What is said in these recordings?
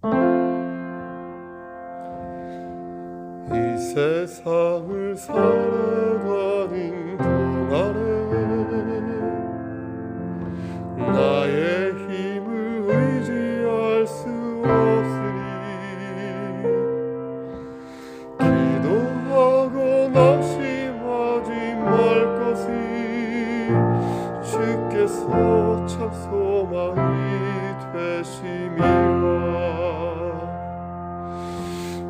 이 세상을 살아가는 동안에 나의 힘을 의지할 수 없으니 기도하고 낙심하지 말 것이 주께서 참 소망이 되심이라.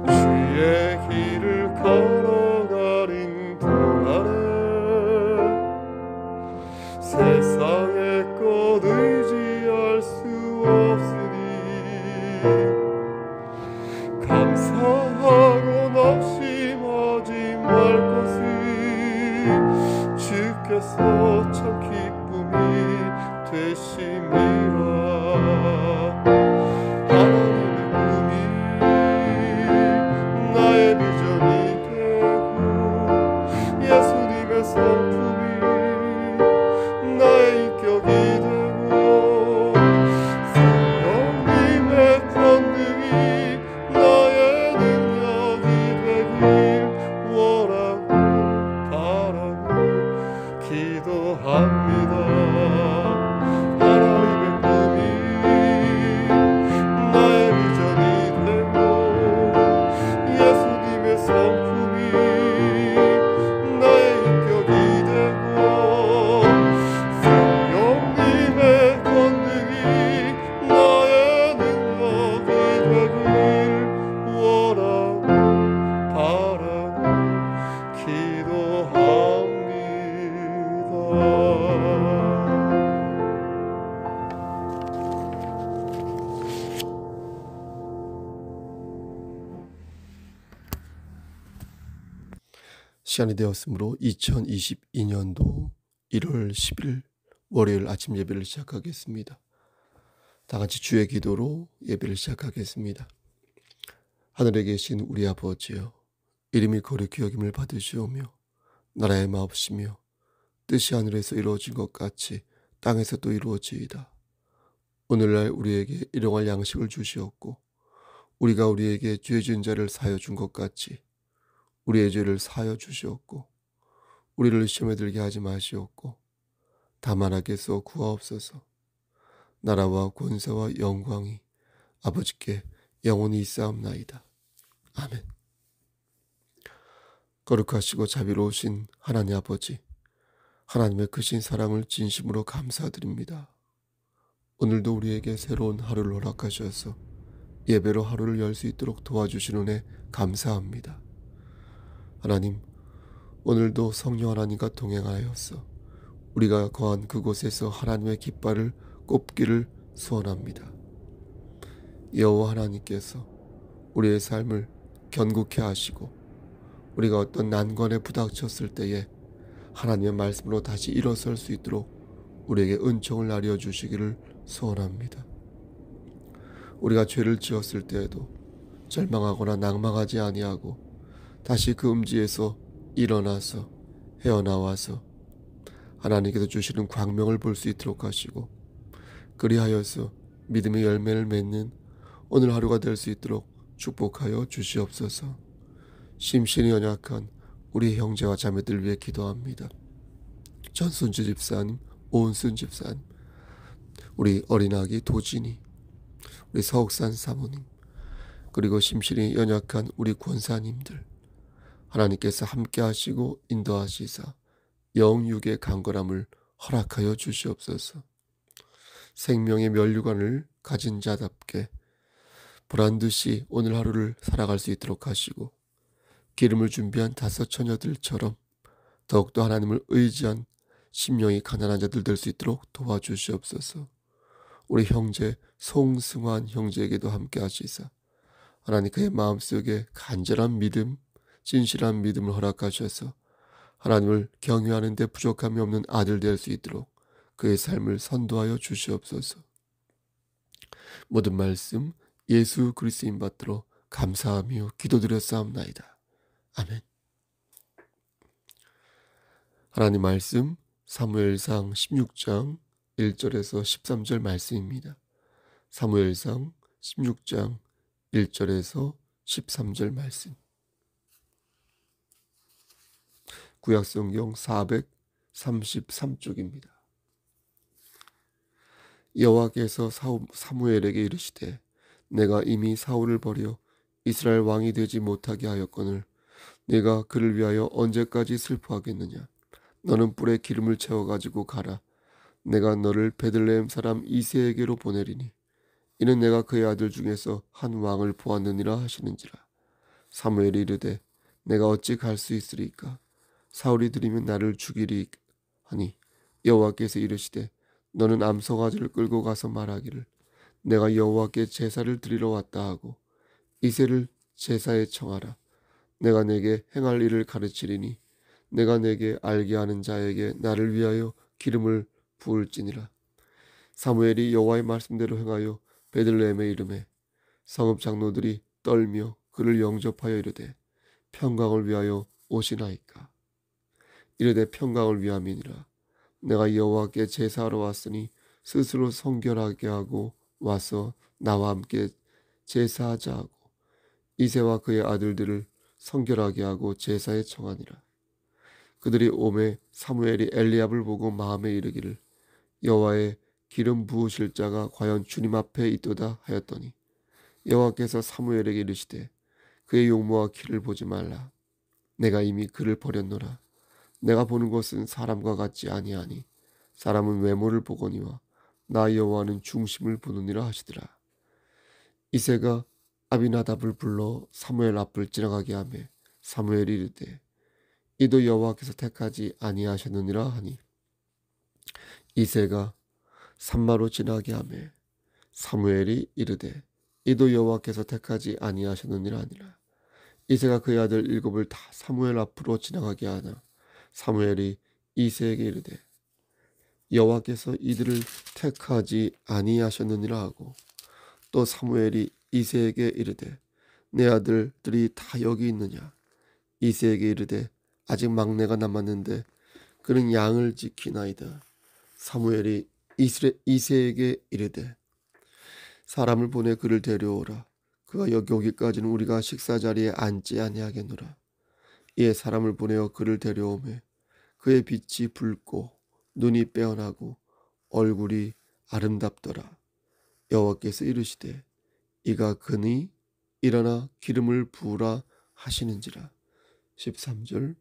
주의 길을 걸어가는 동안에 세상의 것 의지할 수 없으니 감사하고 낙심하지 말 것이 주께서 참 기쁨이 되심이라. 하나님의 꿈이 나의 비전이 되고 예수님의 성품이 나의 인격이 되고 성령님의 권능이 나의 능력이 되길 원하고 바라고 기도합니다. 하나님의 꿈이 나의 비전이 되고 예수님의 성품이 나의 인격이 되고 성령님의 권능이 나의 능력이 되길 원하고 바라고 기도합니다. 시간이 되었으므로 2022년도 1월 10일 월요일 아침 예배를 시작하겠습니다. 다 같이 주의 기도로 예배를 시작하겠습니다. 하늘에 계신 우리 아버지여, 이름이 거룩히 여김을 받으시오며 나라의 마옵시며 뜻이 하늘에서 이루어진 것 같이 땅에서 또 이루어지이다. 오늘날 우리에게 일용할 양식을 주시옵고 우리가 우리에게 죄 지은 자를 사하여 준 것 같이 우리의 죄를 사하여 주시옵고 우리를 시험에 들게 하지 마시옵고 다만 악에서 구하옵소서. 나라와 권세와 영광이 아버지께 영원히 있사옵나이다. 아멘. 거룩하시고 자비로우신 하나님 아버지, 하나님의 크신 사랑을 진심으로 감사드립니다. 오늘도 우리에게 새로운 하루를 허락하셔서 예배로 하루를 열 수 있도록 도와주신 은혜 감사합니다. 하나님, 오늘도 성령 하나님과 동행하여서 우리가 거한 그곳에서 하나님의 깃발을 꼽기를 소원합니다. 여호와 하나님께서 우리의 삶을 견고케 하시고 우리가 어떤 난관에 부닥쳤을 때에 하나님의 말씀으로 다시 일어설 수 있도록 우리에게 은총을 나려 주시기를 소원합니다. 우리가 죄를 지었을 때에도 절망하거나 낭망하지 아니하고 다시 그 음지에서 일어나서 헤어나와서 하나님께서 주시는 광명을 볼 수 있도록 하시고 그리하여서 믿음의 열매를 맺는 오늘 하루가 될 수 있도록 축복하여 주시옵소서. 심신이 연약한 우리 형제와 자매들 위해 기도합니다. 전순주 집사님, 오은순 집사님, 우리 어린아기 도진이, 우리 서옥산 사모님, 그리고 심신이 연약한 우리 권사님들, 하나님께서 함께 하시고 인도하시사 영육의 강건함을 허락하여 주시옵소서. 생명의 면류관을 가진 자답게 보란듯이 오늘 하루를 살아갈 수 있도록 하시고 기름을 준비한 5 처녀들처럼 더욱더 하나님을 의지한 심령이 가난한 자들 될 수 있도록 도와주시옵소서. 우리 형제 송승환 형제에게도 함께 하시사 하나님 그의 마음속에 간절한 믿음, 진실한 믿음을 허락하셔서 하나님을 경외하는 데 부족함이 없는 아들 될 수 있도록 그의 삶을 선도하여 주시옵소서. 모든 말씀 예수 그리스도인 받들어 감사하며 기도드렸사옵나이다. 아멘. 하나님 말씀 사무엘상 16장 1절에서 13절 말씀입니다. 사무엘상 16장 1절에서 13절 말씀. 구약성경 433쪽입니다. 여호와께서 사무엘에게 이르시되 내가 이미 사울을 버려 이스라엘 왕이 되지 못하게 하였거늘 내가 그를 위하여 언제까지 슬퍼하겠느냐. 너는 뿔에 기름을 채워가지고 가라. 내가 너를 베들레헴 사람 이새에게로 보내리니 이는 내가 그의 아들 중에서 한 왕을 보았느니라 하시는지라. 사무엘이 이르되 내가 어찌 갈 수 있으리까. 사울이 들으면 나를 죽이리 하니 여호와께서 이르시되 너는 암송아지를 끌고 가서 말하기를 내가 여호와께 제사를 드리러 왔다 하고 이새를 제사에 청하라. 내가 내게 행할 일을 가르치리니 내가 내게 알게 하는 자에게 나를 위하여 기름을 부을지니라. 사무엘이 여호와의 말씀대로 행하여 베들레헴에 이르매 성읍 장로들이 떨며 그를 영접하여 이르되 평강을 위하여 오시나이까. 이르되 평강을 위함이니라. 내가 여호와께 제사하러 왔으니 스스로 성결하게 하고 와서 나와 함께 제사하자 하고 이새와 그의 아들들을 성결하게 하고 제사에 청하니라. 그들이 오매 사무엘이 엘리압을 보고 마음에 이르기를 여호와의 기름 부으실 자가 과연 주님 앞에 있도다 하였더니 여호와께서 사무엘에게 이르시되 그의 용모와 키를 보지 말라. 내가 이미 그를 버렸노라. 내가 보는 것은 사람과 같지 아니하니 사람은 외모를 보거니와 나 여호와는 중심을 보느니라 하시더라. 이새가 아비나답을 불러 사무엘 앞을 지나가게 하매 사무엘이 이르되 이도 여호와께서 택하지 아니하셨느니라 하니 이새가 산마로 지나게 하매 사무엘이 이르되 이도 여호와께서 택하지 아니하셨느니라 하니라. 이새가 그의 아들 7을 다 사무엘 앞으로 지나가게 하나 사무엘이 이새에게 이르되 여호와께서 이들을 택하지 아니하셨느니라 하고 또 사무엘이 이새에게 이르되 내 아들들이 다 여기 있느냐. 이새에게 이르되 아직 막내가 남았는데 그는 양을 지키나이다. 사무엘이 이새에게 이르되 사람을 보내 그를 데려오라. 그가 여기 오기까지는 우리가 식사 자리에 앉지 아니하겠노라. 이에 사람을 보내어 그를 데려오매 그의 빛이 붉고 눈이 빼어나고 얼굴이 아름답더라. 여호와께서 이르시되 이가 그니 일어나 기름을 부으라 하시는지라. 13절.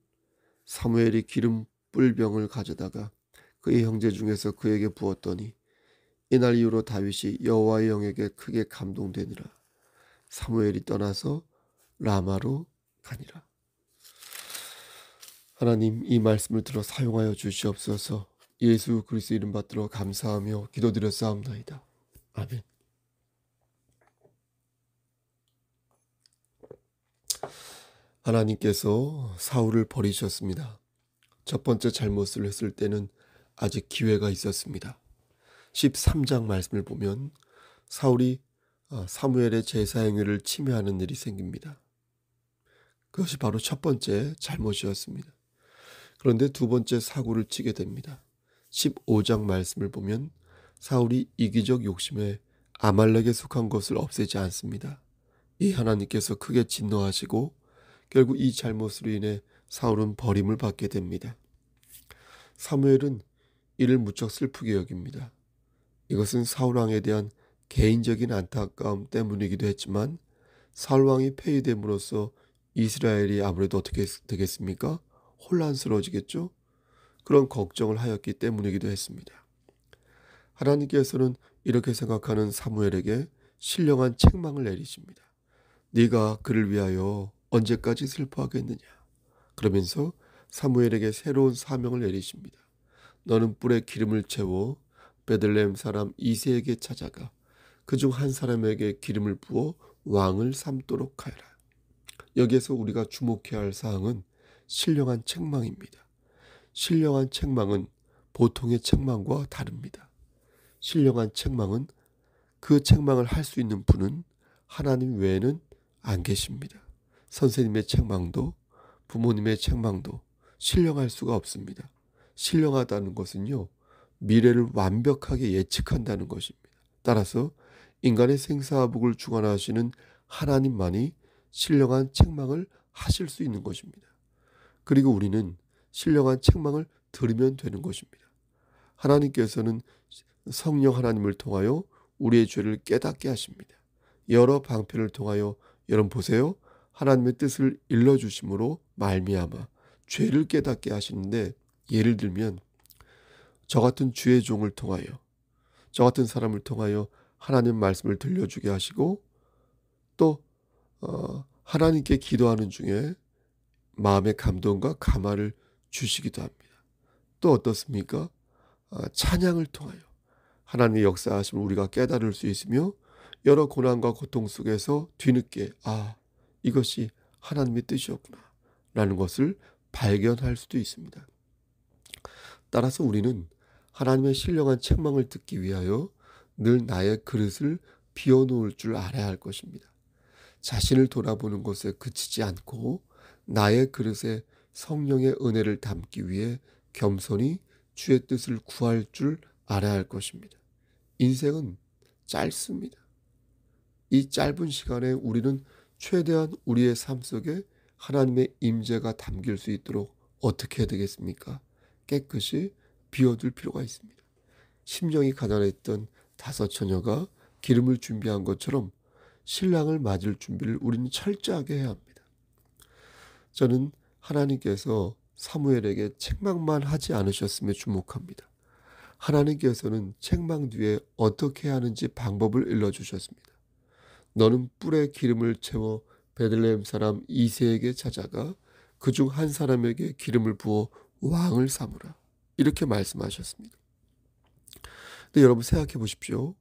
사무엘이 기름 뿔병을 가져다가 그의 형제 중에서 그에게 부었더니 이날 이후로 다윗이 여호와의 영에게 크게 감동되니라. 사무엘이 떠나서 라마로 가니라. 하나님, 이 말씀을 들어 사용하여 주시옵소서. 예수 그리스도 이름 받들어 감사하며 기도드렸사옵나이다. 아멘. 하나님께서 사울을 버리셨습니다. 첫 번째 잘못을 했을 때는 아직 기회가 있었습니다. 13장 말씀을 보면 사울이 사무엘의 제사 행위를 침해하는 일이 생깁니다. 그것이 바로 첫 번째 잘못이었습니다. 그런데 두 번째 사고를 치게 됩니다. 15장 말씀을 보면 사울이 이기적 욕심에 아말렉에 속한 것을 없애지 않습니다. 이 하나님께서 크게 진노하시고 결국 이 잘못으로 인해 사울은 버림을 받게 됩니다. 사무엘은 이를 무척 슬프게 여깁니다. 이것은 사울왕에 대한 개인적인 안타까움 때문이기도 했지만 사울왕이 폐위됨으로써 이스라엘이 아무래도 어떻게 되겠습니까? 혼란스러워지겠죠? 그런 걱정을 하였기 때문이기도 했습니다. 하나님께서는 이렇게 생각하는 사무엘에게 신령한 책망을 내리십니다. 네가 그를 위하여 언제까지 슬퍼하겠느냐. 그러면서 사무엘에게 새로운 사명을 내리십니다. 너는 뿔에 기름을 채워 베들레헴 사람 이새에게 찾아가 그중 한 사람에게 기름을 부어 왕을 삼도록 하여라. 여기에서 우리가 주목해야 할 사항은 신령한 책망입니다. 신령한 책망은 보통의 책망과 다릅니다. 신령한 책망은 그 책망을 할 수 있는 분은 하나님 외에는 안 계십니다. 선생님의 책망도 부모님의 책망도 신령할 수가 없습니다. 신령하다는 것은요, 미래를 완벽하게 예측한다는 것입니다. 따라서 인간의 생사복을 주관하시는 하나님만이 신령한 책망을 하실 수 있는 것입니다. 그리고 우리는 신령한 책망을 들으면 되는 것입니다. 하나님께서는 성령 하나님을 통하여 우리의 죄를 깨닫게 하십니다. 여러 방편을 통하여 여러분 보세요. 하나님의 뜻을 일러주심으로 말미암아 죄를 깨닫게 하시는데, 예를 들면 저 같은 주의 종을 통하여, 저 같은 사람을 통하여 하나님 말씀을 들려주게 하시고, 또 하나님께 기도하는 중에 마음의 감동과 감화를 주시기도 합니다. 또 어떻습니까? 찬양을 통하여 하나님의 역사하심을 우리가 깨달을 수 있으며, 여러 고난과 고통 속에서 뒤늦게 이것이 하나님의 뜻이었구나 라는 것을 발견할 수도 있습니다. 따라서 우리는 하나님의 신령한 책망을 듣기 위하여 늘 나의 그릇을 비워놓을 줄 알아야 할 것입니다. 자신을 돌아보는 것에 그치지 않고 나의 그릇에 성령의 은혜를 담기 위해 겸손히 주의 뜻을 구할 줄 알아야 할 것입니다. 인생은 짧습니다. 이 짧은 시간에 우리는 최대한 우리의 삶 속에 하나님의 임재가 담길 수 있도록 어떻게 해야 되겠습니까? 깨끗이 비워둘 필요가 있습니다. 심령이 가난했던 5 처녀가 기름을 준비한 것처럼 신랑을 맞을 준비를 우리는 철저하게 해야 합니다. 저는 하나님께서 사무엘에게 책망만 하지 않으셨음에 주목합니다. 하나님께서는 책망 뒤에 어떻게 하는지 방법을 일러주셨습니다. 너는 뿔에 기름을 채워 베들레헴 사람 이새에게 찾아가 그중 한 사람에게 기름을 부어 왕을 삼으라. 이렇게 말씀하셨습니다. 근데 여러분 생각해 보십시오.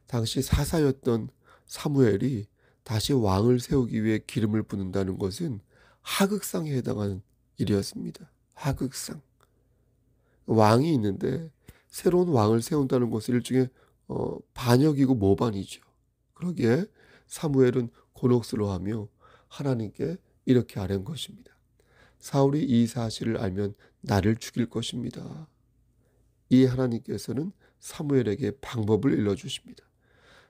당시 사사였던 사무엘이 다시 왕을 세우기 위해 기름을 붓는다는 것은 하극상에 해당하는 일이었습니다. 하극상. 왕이 있는데 새로운 왕을 세운다는 것은 일종의 반역이고 모반이죠. 그러기에 사무엘은 곤혹스러워하며 하나님께 이렇게 아뢰는 것입니다. 사울이 이 사실을 알면 나를 죽일 것입니다. 이 하나님께서는 사무엘에게 방법을 일러주십니다.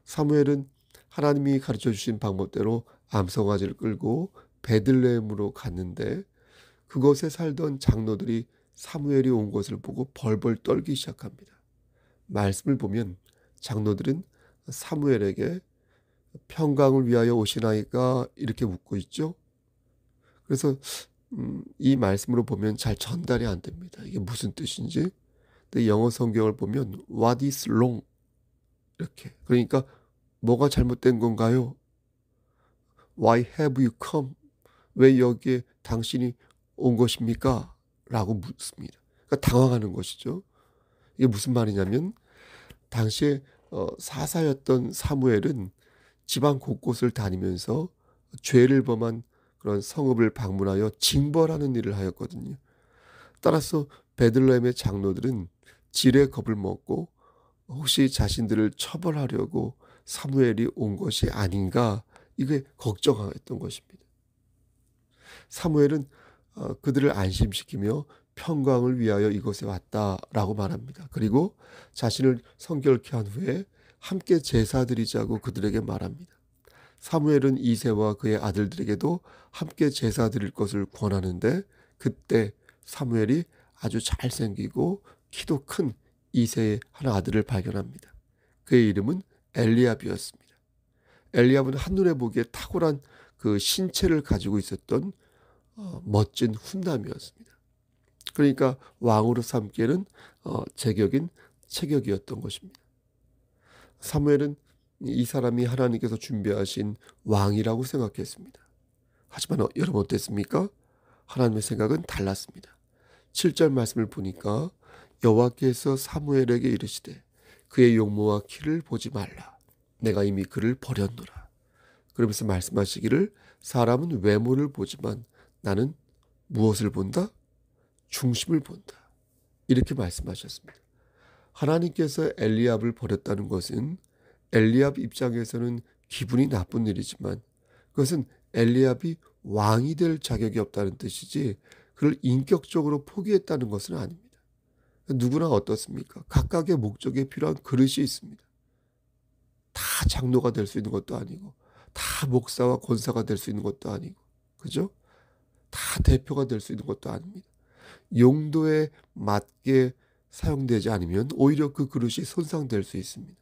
사무엘은 하나님이 가르쳐 주신 방법대로 암송아지를 끌고 베들레헴으로 갔는데, 그곳에 살던 장로들이 사무엘이 온 것을 보고 벌벌 떨기 시작합니다. 말씀을 보면 장로들은 사무엘에게 평강을 위하여 오시나이까 이렇게 묻고 있죠. 그래서 이 말씀으로 보면 잘 전달이 안 됩니다. 이게 무슨 뜻인지. 근데 영어 성경을 보면 What is wrong? 이렇게. 그러니까 뭐가 잘못된 건가요? Why have you come? 왜 여기에 당신이 온 것입니까? 라고 묻습니다. 그러니까 당황하는 것이죠. 이게 무슨 말이냐면 당시에 사사였던 사무엘은 지방 곳곳을 다니면서 죄를 범한 그런 성읍을 방문하여 징벌하는 일을 하였거든요. 따라서 베들레헴의 장로들은 질의 겁을 먹고 혹시 자신들을 처벌하려고 사무엘이 온 것이 아닌가, 이게 걱정했던 것입니다. 사무엘은 그들을 안심시키며 평강을 위하여 이곳에 왔다라고 말합니다. 그리고 자신을 성결케 한 후에 함께 제사 드리자고 그들에게 말합니다. 사무엘은 이새와 그의 아들들에게도 함께 제사 드릴 것을 권하는데, 그때 사무엘이 아주 잘생기고 키도 큰 이새의 한 아들을 발견합니다. 그의 이름은 엘리압이었습니다. 엘리압은 한눈에 보기에 탁월한 그 신체를 가지고 있었던 멋진 훈남이었습니다. 그러니까 왕으로 삼기에는 제격인 체격이었던 것입니다. 사무엘은 이 사람이 하나님께서 준비하신 왕이라고 생각했습니다. 하지만 여러분 어땠습니까? 하나님의 생각은 달랐습니다. 7절 말씀을 보니까 여호와께서 사무엘에게 이르시되 그의 용모와 키를 보지 말라. 내가 이미 그를 버렸노라. 그러면서 말씀하시기를 사람은 외모를 보지만 나는 무엇을 본다? 중심을 본다. 이렇게 말씀하셨습니다. 하나님께서 엘리압을 버렸다는 것은 엘리압 입장에서는 기분이 나쁜 일이지만 그것은 엘리압이 왕이 될 자격이 없다는 뜻이지 그를 인격적으로 포기했다는 것은 아닙니다. 누구나 어떻습니까? 각각의 목적에 필요한 그릇이 있습니다. 다 장로가 될 수 있는 것도 아니고 다 목사와 권사가 될 수 있는 것도 아니고, 그죠? 다 대표가 될 수 있는 것도 아닙니다. 용도에 맞게 사용되지 않으면 오히려 그 그릇이 손상될 수 있습니다.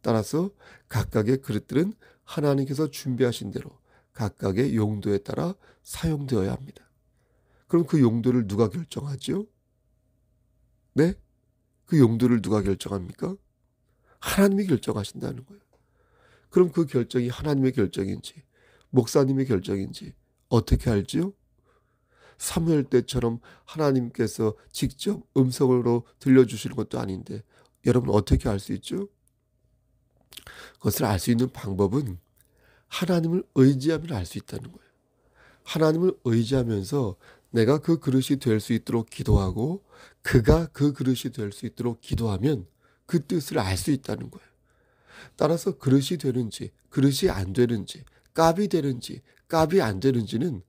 따라서 각각의 그릇들은 하나님께서 준비하신 대로 각각의 용도에 따라 사용되어야 합니다. 그럼 그 용도를 누가 결정하죠? 네? 그 용도를 누가 결정합니까? 하나님이 결정하신다는 거예요. 그럼 그 결정이 하나님의 결정인지 목사님의 결정인지 어떻게 알지요? 사무엘 때처럼 하나님께서 직접 음성으로 들려주시는 것도 아닌데 여러분 어떻게 알 수 있죠? 그것을 알 수 있는 방법은 하나님을 의지하면 알 수 있다는 거예요. 하나님을 의지하면서 내가 그 그릇이 될 수 있도록 기도하고 그가 그 그릇이 될 수 있도록 기도하면 그 뜻을 알 수 있다는 거예요. 따라서 그릇이 되는지 그릇이 안 되는지 값이 되는지 값이 안 되는지는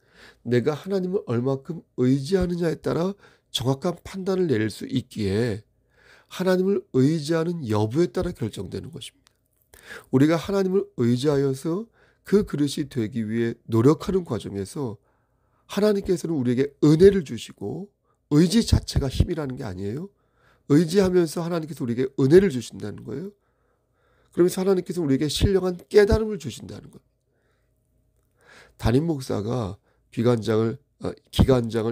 내가 하나님을 얼마큼 의지하느냐에 따라 정확한 판단을 내릴 수 있기에 하나님을 의지하는 여부에 따라 결정되는 것입니다. 우리가 하나님을 의지하여서 그 그릇이 되기 위해 노력하는 과정에서 하나님께서는 우리에게 은혜를 주시고 의지 자체가 힘이라는 게 아니에요. 의지하면서 하나님께서 우리에게 은혜를 주신다는 거예요. 그러면서 하나님께서 우리에게 신령한 깨달음을 주신다는 거예요. 담임 목사가 기관장을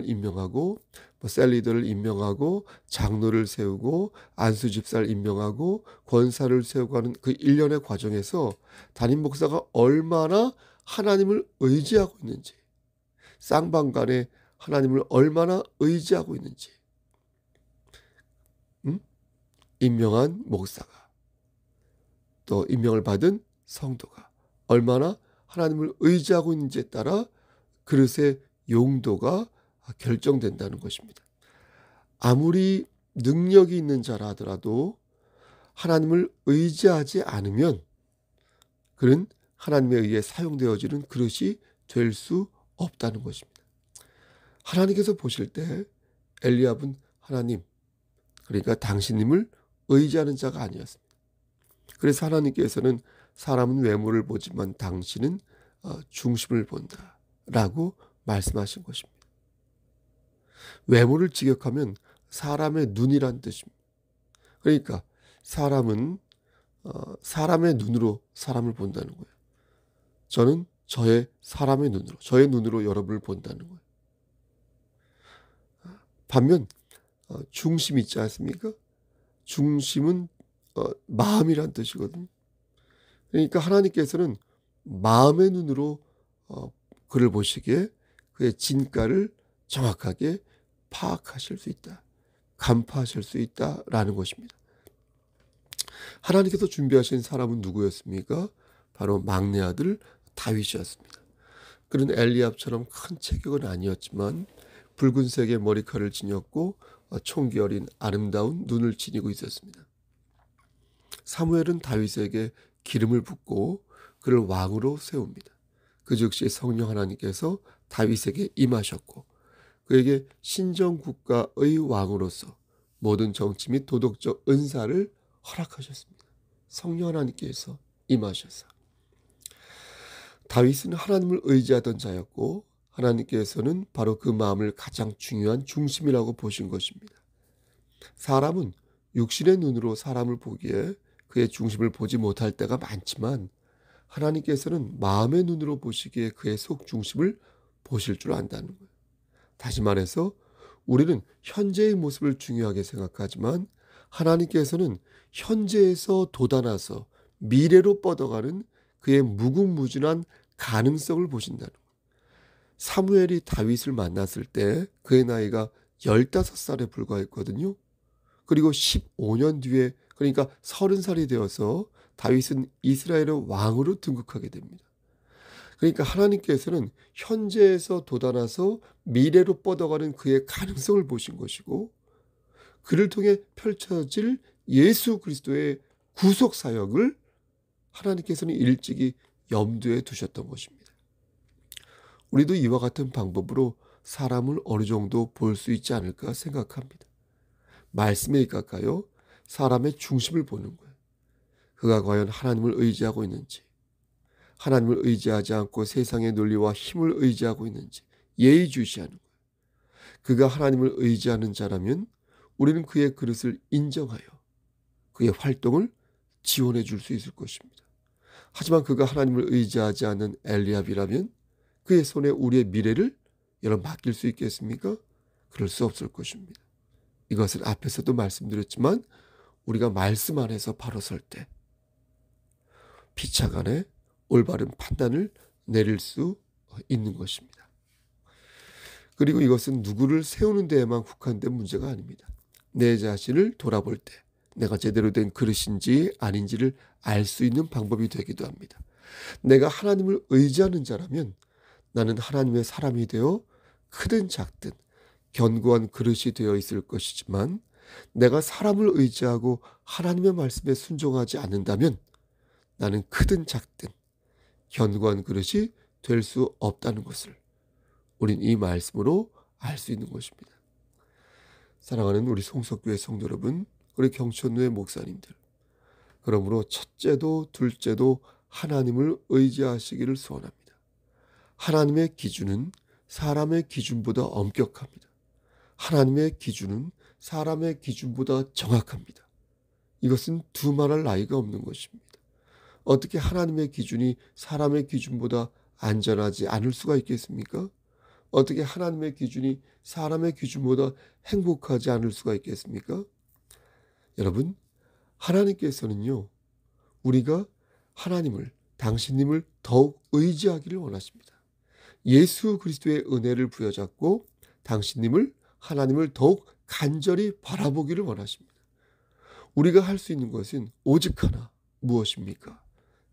임명하고 셀리더를 임명하고 장로를 세우고 안수 집사를 임명하고 권사를 세우고 하는 그 일련의 과정에서 담임 목사가 얼마나 하나님을 의지하고 있는지, 쌍방간에 하나님을 얼마나 의지하고 있는지, 임명한 목사가 또 임명을 받은 성도가 얼마나 하나님을 의지하고 있는지에 따라 그릇의 용도가 결정된다는 것입니다. 아무리 능력이 있는 자라 하더라도 하나님을 의지하지 않으면 그는 하나님에 의해 사용되어지는 그릇이 될 수 없다는 것입니다. 하나님께서 보실 때 엘리압은 하나님, 그러니까 당신님을 의지하는 자가 아니었습니다. 그래서 하나님께서는 사람은 외모를 보지만 당신은 중심을 본다라고 말씀하신 것입니다. 외모를 직역하면 사람의 눈이란 뜻입니다. 그러니까 사람은 사람의 눈으로 사람을 본다는 거예요. 저는 사람의 눈으로, 저의 눈으로 여러분을 본다는 거예요. 반면 중심 있지 않습니까? 중심은 마음이란 뜻이거든요. 그러니까 하나님께서는 마음의 눈으로 그를 보시기에 그의 진가를 정확하게 파악하실 수 있다, 간파하실 수 있다라는 것입니다. 하나님께서 준비하신 사람은 누구였습니까? 바로 막내 아들 다윗이었습니다. 그는 엘리압처럼 큰 체격은 아니었지만 붉은색의 머리카락을 지녔고 총기 어린 아름다운 눈을 지니고 있었습니다. 사무엘은 다윗에게 기름을 붓고 그를 왕으로 세웁니다. 그 즉시 성령 하나님께서 다윗에게 임하셨고 그에게 신정국가의 왕으로서 모든 정치 및 도덕적 은사를 허락하셨습니다. 성령 하나님께서 임하셔서 다윗은 하나님을 의지하던 자였고 하나님께서는 바로 그 마음을 가장 중요한 중심이라고 보신 것입니다. 사람은 육신의 눈으로 사람을 보기에 그의 중심을 보지 못할 때가 많지만 하나님께서는 마음의 눈으로 보시기에 그의 속 중심을 보실 줄 안다는 거예요. 다시 말해서 우리는 현재의 모습을 중요하게 생각하지만 하나님께서는 현재에서 돋아나서 미래로 뻗어가는 그의 무궁무진한 가능성을 보신다는 거예요. 사무엘이 다윗을 만났을 때 그의 나이가 15살에 불과했거든요. 그리고 15년 뒤에 그러니까 30살이 되어서 다윗은 이스라엘의 왕으로 등극하게 됩니다. 그러니까 하나님께서는 현재에서 돋아나서 미래로 뻗어가는 그의 가능성을 보신 것이고 그를 통해 펼쳐질 예수 그리스도의 구속 사역을 하나님께서는 일찍이 염두에 두셨던 것입니다. 우리도 이와 같은 방법으로 사람을 어느 정도 볼 수 있지 않을까 생각합니다. 말씀에 입각하여 사람의 중심을 보는 거예요. 그가 과연 하나님을 의지하고 있는지, 하나님을 의지하지 않고 세상의 논리와 힘을 의지하고 있는지 예의주시하는 거예요. 그가 하나님을 의지하는 자라면 우리는 그의 그릇을 인정하여 그의 활동을 지원해 줄 수 있을 것입니다. 하지만 그가 하나님을 의지하지 않는 엘리압이라면 그의 손에 우리의 미래를 여러분 맡길 수 있겠습니까? 그럴 수 없을 것입니다. 이것은 앞에서도 말씀드렸지만 우리가 말씀 안에서 바로 설 때 피차간에 올바른 판단을 내릴 수 있는 것입니다. 그리고 이것은 누구를 세우는 데에만 국한된 문제가 아닙니다. 내 자신을 돌아볼 때 내가 제대로 된 그릇인지 아닌지를 알 수 있는 방법이 되기도 합니다. 내가 하나님을 의지하는 자라면 나는 하나님의 사람이 되어 크든 작든 견고한 그릇이 되어 있을 것이지만 내가 사람을 의지하고 하나님의 말씀에 순종하지 않는다면 나는 크든 작든 견고한 그릇이 될 수 없다는 것을 우린 이 말씀으로 알 수 있는 것입니다. 사랑하는 우리 송석교회 성도 여러분, 우리 경천로의 목사님들, 그러므로 첫째도 둘째도 하나님을 의지하시기를 소원합니다. 하나님의 기준은 사람의 기준보다 엄격합니다. 하나님의 기준은 사람의 기준보다 정확합니다. 이것은 두말할 나위가 없는 것입니다. 어떻게 하나님의 기준이 사람의 기준보다 안전하지 않을 수가 있겠습니까? 어떻게 하나님의 기준이 사람의 기준보다 행복하지 않을 수가 있겠습니까? 여러분, 하나님께서는요, 우리가 하나님을, 당신님을 더욱 의지하기를 원하십니다. 예수 그리스도의 은혜를 부여잡고 당신님을, 하나님을 더욱 간절히 바라보기를 원하십니다. 우리가 할 수 있는 것은 오직 하나, 무엇입니까?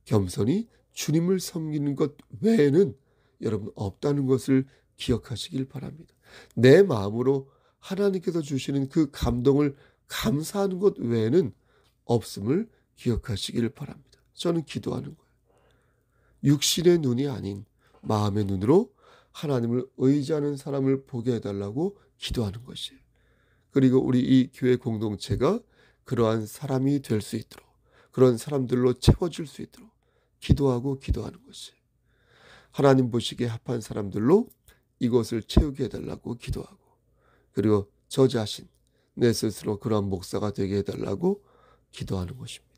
겸손히 주님을 섬기는 것 외에는 여러분 없다는 것을 기억하시길 바랍니다. 내 마음으로 하나님께서 주시는 그 감동을 감사하는 것 외에는 없음을 기억하시길 바랍니다. 저는 기도하는 거예요. 육신의 눈이 아닌 마음의 눈으로 하나님을 의지하는 사람을 보게 해달라고 기도하는 것이에요. 그리고 우리 이 교회 공동체가 그러한 사람이 될 수 있도록, 그런 사람들로 채워질 수 있도록 기도하는 것이에요. 하나님 보시기에 합한 사람들로 이것을 채우게 해달라고 기도하고, 그리고 저 자신, 내 스스로 그러한 목사가 되게 해달라고 기도하는 것입니다.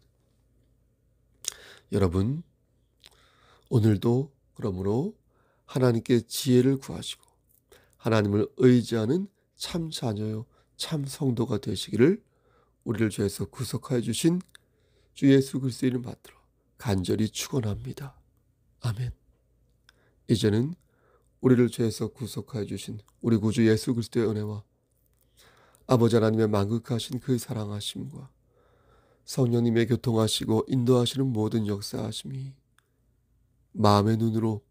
여러분, 오늘도 그러므로 하나님께 지혜를 구하시고 하나님을 의지하는 참 자녀요, 참 성도가 되시기를 우리를 죄에서 구속하여 주신 주 예수 그리스도의 이름 받들어 간절히 축원합니다. 아멘. 이제는 우리를 죄에서 구속하여 주신 우리 구주 예수 그리스도의 은혜와 아버지 하나님의 만극하신 그 사랑하심과 성령님의 교통하시고 인도하시는 모든 역사하심이 마음의 눈으로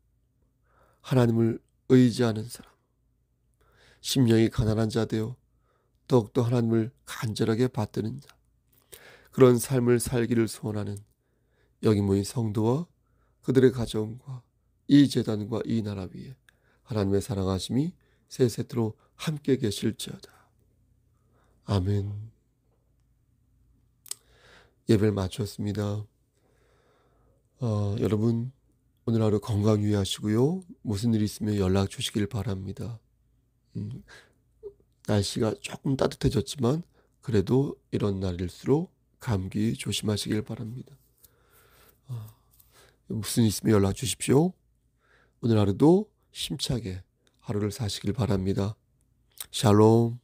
하나님을 의지하는 사람, 심령이 가난한 자 되어 더욱더 하나님을 간절하게 받드는 자, 그런 삶을 살기를 소원하는 여기 모인 성도와 그들의 가정과 이 제단과 이 나라 위에 하나님의 사랑하심이 세세토록 함께 계실지어다. 아멘. 예배를 마쳤습니다. 여러분, 오늘 하루 건강 유의하시고요. 무슨 일 있으면 연락 주시길 바랍니다. 날씨가 조금 따뜻해졌지만 그래도 이런 날일수록 감기 조심하시길 바랍니다. 무슨 일 있으면 연락 주십시오. 오늘 하루도 힘차게 하루를 사시길 바랍니다. 샬롬.